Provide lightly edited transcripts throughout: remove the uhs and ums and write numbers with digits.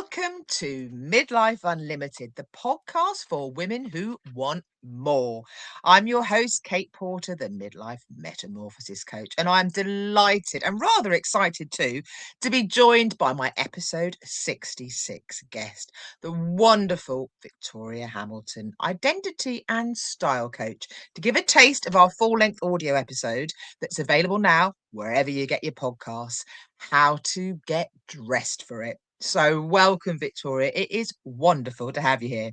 Welcome to Midlife Unlimited, the podcast for women who want more. I'm your host, Kate Porter, the Midlife Metamorphosis Coach, and I'm delighted and rather excited too to be joined by my episode 66 guest, the wonderful Victoria Hamilton, identity and style coach, to give a taste of our full-length audio episode that's available now wherever you get your podcasts, How to Get Dressed for It. So welcome, Victoria. It is wonderful to have you here.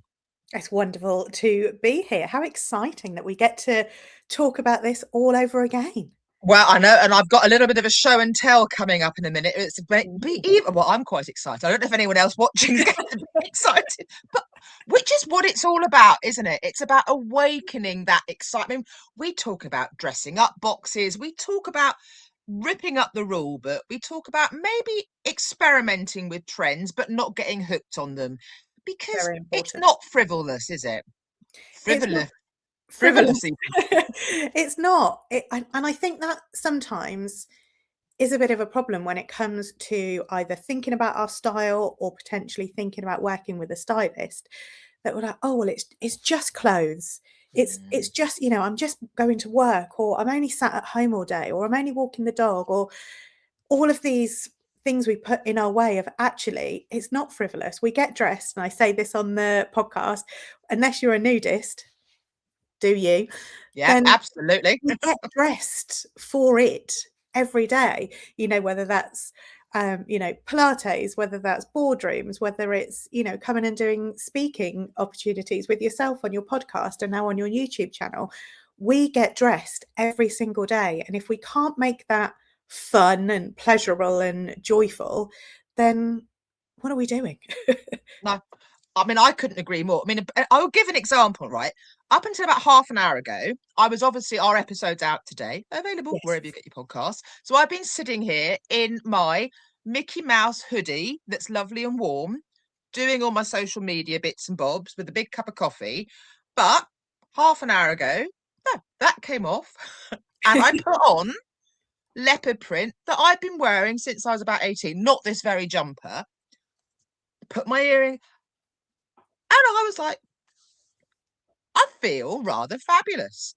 It's wonderful to be here. How exciting that we get to talk about this all over again. Well, I know, and I've got a little bit of a show and tell coming up in a minute. Well, I'm quite excited. I don't know if anyone else watching is going to be excited, but which is what it's all about, isn't it? It's about awakening that excitement. We talk about dressing up boxes. We talk about ripping up the rule book. We talk about maybe experimenting with trends, but not getting hooked on them because Very it's important. not frivolous, is it? It's not Frivolous. frivolous. It's not. And I think that sometimes is a bit of a problem when it comes to either thinking about our style or potentially thinking about working with a stylist, that we're like, oh, well, it's just clothes. It's just, I'm just going to work, or I'm only sat at home all day, or I'm only walking the dog, or all of these things we put in our way of actually, it's not frivolous. We get dressed, and I say this on the podcast, unless you're a nudist, do you? Yeah, Then absolutely. we get dressed for it every day, whether that's Pilates, whether that's boardrooms, whether it's, coming and doing speaking opportunities with yourself on your podcast and now on your YouTube channel. We get dressed every single day. And if we can't make that fun and pleasurable and joyful, then what are we doing? No, I mean, I couldn't agree more. I mean, I will give an example, right? Up until about half an hour ago, I was obviously our episode's out today, available Yes. wherever you get your podcasts. So I've been sitting here in my Mickey Mouse hoodie that's lovely and warm, doing all my social media bits and bobs with a big cup of coffee. But half an hour ago, no, that came off, and I put on leopard print that I've been wearing since I was about 18, not this very jumper. Put my earring, and I was like, I feel rather fabulous.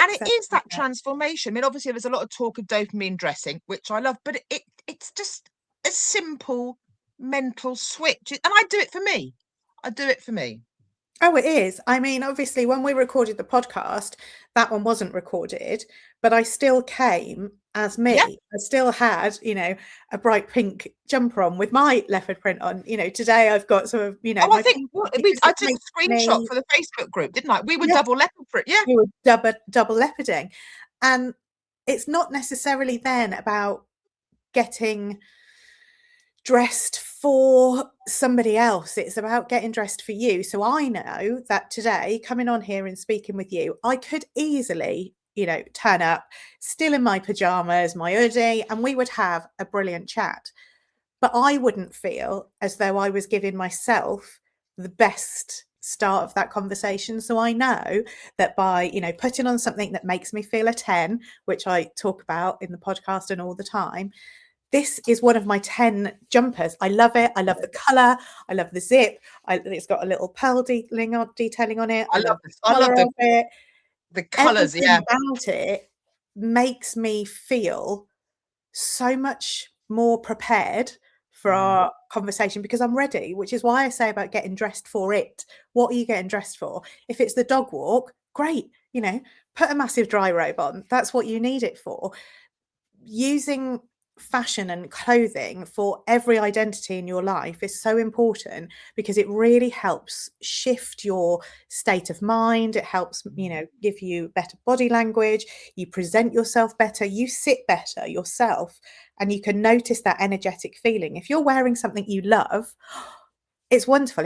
And it is Exactly. that transformation. I mean, obviously, there's a lot of talk of dopamine dressing, which I love, but it's just a simple mental switch. And I do it for me. I do it for me. Oh, it is. I mean, obviously, when we recorded the podcast, that one wasn't recorded, but I still came as Yeah. me. I still had, a bright pink jumper on with my leopard print on. Today I've got sort of, Oh, I my think pink I because it took makes a screenshot me, for the Facebook group, didn't I? We were yeah, double leopard print. Yeah. we were double leoparding. And it's not necessarily then about getting dressed for somebody else. It's about getting dressed for you. So I know that today, coming on here and speaking with you, I could easily, turn up still in my pajamas, my hoodie, and we would have a brilliant chat. But I wouldn't feel as though I was giving myself the best start of that conversation. So I know that by, putting on something that makes me feel a 10, which I talk about in the podcast and all the time, this is one of my 10 jumpers. I love it. I love the color. I love the zip. It's got a little pearl detailing on it. I I love love the this. I love color of it. the colours. Everything Yeah. about it makes me feel so much more prepared for Mm. our conversation because I'm ready, which is why I say about getting dressed for it. What are you getting dressed for? If it's the dog walk, great. Put a massive dry robe on. That's what you need it for. Using fashion and clothing for every identity in your life is so important because it really helps shift your state of mind. It helps, give you better body language. You present yourself better. You sit better yourself, and you can notice that energetic feeling. If you're wearing something you love, it's wonderful.